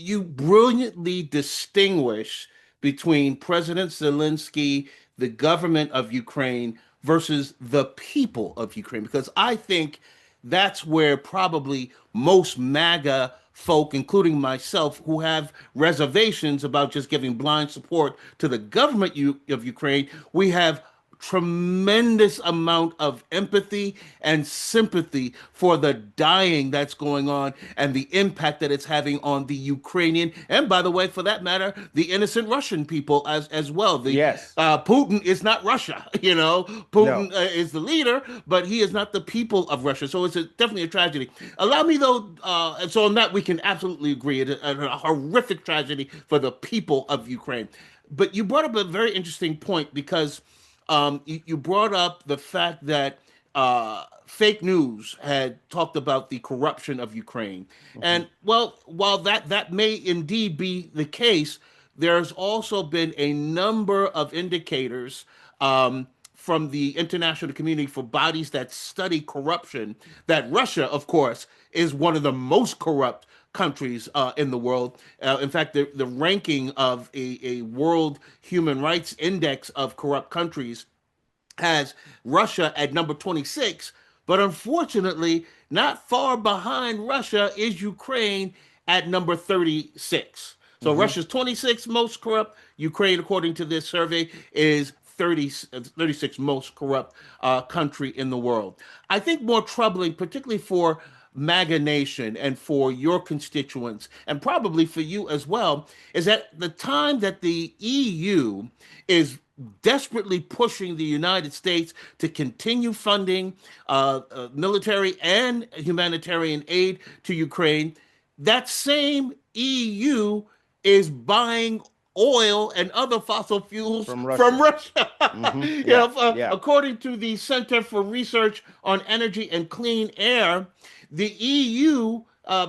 you brilliantly distinguish between President Zelensky, the government of Ukraine, versus the people of Ukraine, because I think that's where probably most MAGA folk, including myself, who have reservations about just giving blind support to the government of Ukraine, we have tremendous amount of empathy and sympathy for the dying that's going on and the impact that it's having on the Ukrainian, and by the way, for that matter, the innocent Russian people as well. The Yes. Putin is not Russia, you know. No. Putin is the leader, but he is not the people of Russia. So it's definitely a tragedy. Allow me though, and so on that we can absolutely agree. It's a horrific tragedy for the people of Ukraine. But you brought up a very interesting point because you brought up the fact that fake news had talked about the corruption of Ukraine, Hmm. and well, while that may indeed be the case, there's also been a number of indicators from the international community for bodies that study corruption that Russia, of course, is one of the most corrupt countries in the world. In fact, the ranking of a World Human Rights Index of corrupt countries has Russia at number 26, but unfortunately, not far behind Russia is Ukraine at number 36. So Hmm. Russia's 26th most corrupt. Ukraine, according to this survey, is 36th most corrupt country in the world. I think more troubling, particularly for MAGA Nation and for your constituents, and probably for you as well, is that the time that the EU is desperately pushing the United States to continue funding military and humanitarian aid to Ukraine, that same EU is buying oil and other fossil fuels From from Russia. Russia. Hmm. Yeah. Yeah. According to the Center for Research on Energy and Clean Air, the EU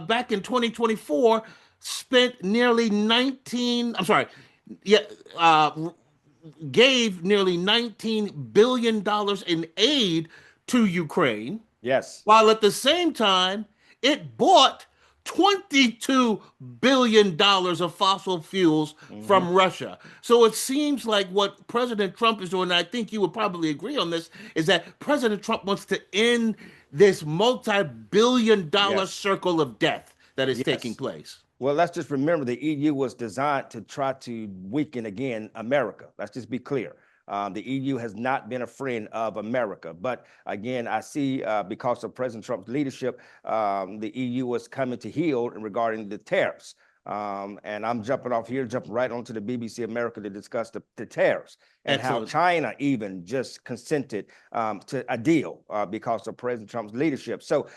back in 2024 spent nearly 19, I'm sorry, yeah, gave nearly $19 billion in aid to Ukraine, Yes. while at the same time, it bought $22 billion of fossil fuels Hmm. from Russia. So it seems like what President Trump is doing, and I think you would probably agree on this, is that President Trump wants to end this multi-billion-dollar Yes. circle of death that is taking Yes. place. Well, let's just remember the EU was designed to try to weaken again America. Let's just be clear. The EU has not been a friend of America. But again, I see because of President Trump's leadership, the EU is coming to heel regarding the tariffs. And I'm jumping off here, jumping right onto the BBC America to discuss the tariffs and how Excellent. China even just consented to a deal because of President Trump's leadership. So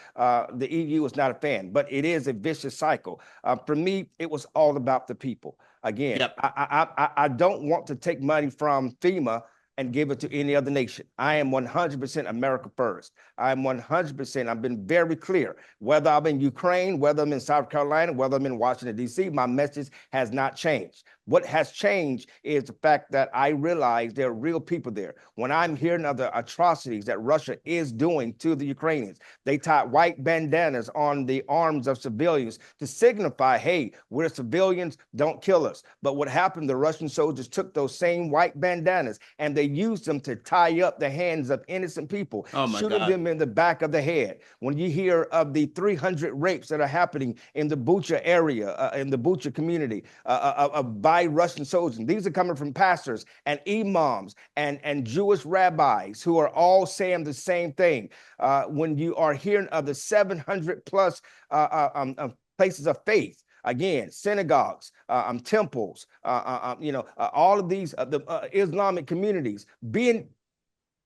the EU is not a fan, but it is a vicious cycle. For me, it was all about the people. Again, Yep. I don't want to take money from FEMA and give it to any other nation. I am 100% America first. I'm 100%. I've been very clear. Whether I'm in Ukraine, whether I'm in South Carolina, whether I'm in Washington, D.C., my message has not changed. What has changed is the fact that I realize there are real people there. When I'm hearing of the atrocities that Russia is doing to the Ukrainians, they tie white bandanas on the arms of civilians to signify, hey, we're civilians, don't kill us. But what happened, the Russian soldiers took those same white bandanas and they used them to tie up the hands of innocent people, Oh my shooting God. them in the back of the head. When you hear of the 300 rapes that are happening in the Bucha area, in the Bucha community, by Russian soldiers, these are coming from pastors and imams and Jewish rabbis who are all saying the same thing. When you are hearing of the 700 plus places of faith, again, synagogues, temples, all of these the Islamic communities being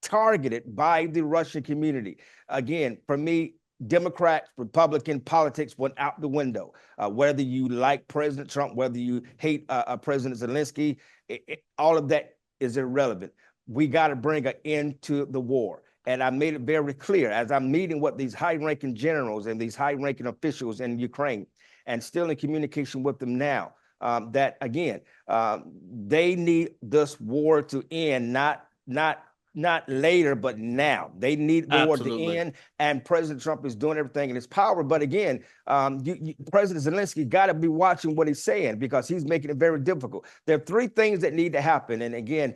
targeted by the Russian community. Again, for me, Democrat, Republican politics went out the window. Whether you like President Trump, whether you hate President Zelensky, all of that is irrelevant. We got to bring an end to the war. And I made it very clear as I'm meeting with these high ranking generals and these high ranking officials in Ukraine and still in communication with them now. That again, they need this war to end, not not later, but now. They need war to Absolutely. end, and President Trump is doing everything in his power. But again, President Zelensky got to be watching what he's saying, because he's making it very difficult. There are three things that need to happen. And again,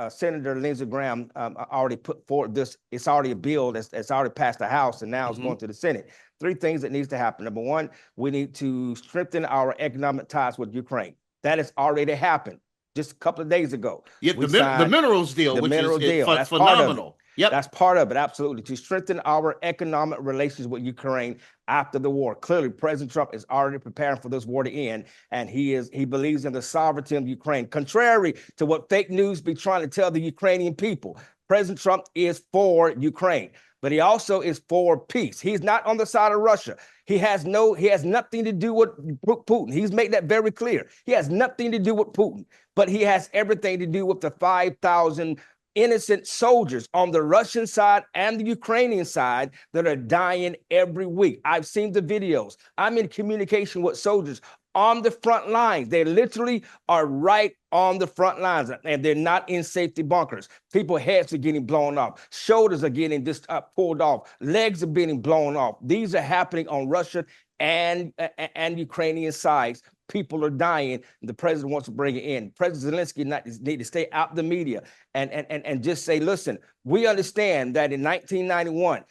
Senator Lindsey Graham already put forward this. It's already a bill that's already passed the House, and now it's going to the Senate. Three things that needs to happen. Number one, we need to strengthen our economic ties with Ukraine. That has already happened. Just a couple of days ago, Yeah, we the signed minerals deal, the which mineral is deal. That's part of it. phenomenal. Yep. That's part of it, absolutely, to strengthen our economic relations with Ukraine after the war. Clearly, President Trump is already preparing for this war to end, and he believes in the sovereignty of Ukraine, contrary to what fake news be trying to tell the Ukrainian people. President Trump is for Ukraine, but he also is for peace. He's not on the side of Russia. He has nothing to do with Putin. He's made that very clear. He has nothing to do with Putin, but he has everything to do with the 5,000 innocent soldiers on the Russian side and the Ukrainian side that are dying every week. I've seen the videos. I'm in communication with soldiers on the front lines. They literally are right on the front lines, and they're not in safety bunkers. People's heads are getting blown off. Shoulders are getting just pulled off. Legs are being blown off. These are happening on Russian and Ukrainian sides. People are dying. The president wants to bring it in. President Zelensky need to stay out the media and just say, listen, we understand that in 1991,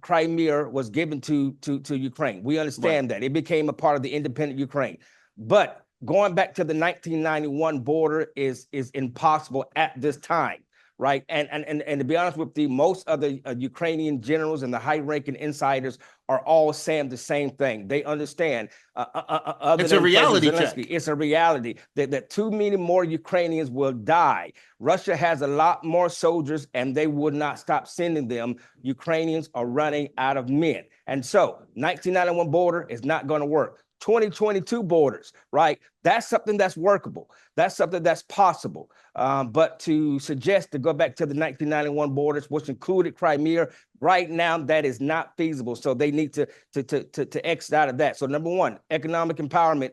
Crimea was given to Ukraine. We understand that. It became a part of the independent Ukraine. But going back to the 1991 border is impossible at this time. Right. And to be honest with you, most of the Ukrainian generals and the high-ranking insiders are all saying the same thing. They understand. It's a reality check. It's a reality that too many more Ukrainians will die. Russia has a lot more soldiers, and they would not stop sending them. Ukrainians are running out of men. And so 1991 border is not going to work. 2022 borders, right? That's something that's workable. That's something that's possible. But to suggest to go back to the 1991 borders, which included Crimea, right now that is not feasible. So they need to exit out of that. So number one, economic empowerment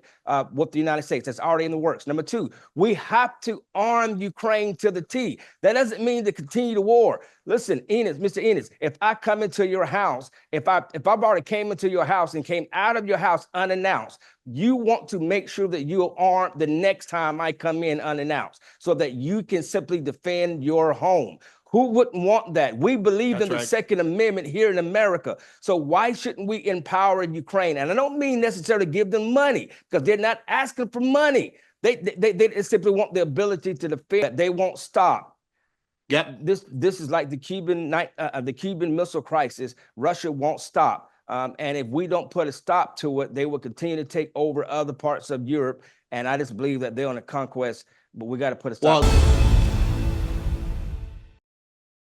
with the United States. That's already in the works. Number two, we have to arm Ukraine to the T. That doesn't mean to continue the war. Listen, Mr. Innis, if I come into your house, if I've already came into your house and came out of your house unannounced, you want to make sure that you are armed the next time I come in unannounced, so that you can simply defend your home. Who wouldn't want that? We believe in the Second Amendment here in America. So why shouldn't we empower Ukraine? And I don't mean necessarily give them money, because they're not asking for money. They simply want the ability to defend. They won't stop. Yep. This is like the Cuban Missile Crisis. Russia won't stop. And if we don't put a stop to it, they will continue to take over other parts of Europe. And I just believe that they're on a conquest, but we got to put a stop.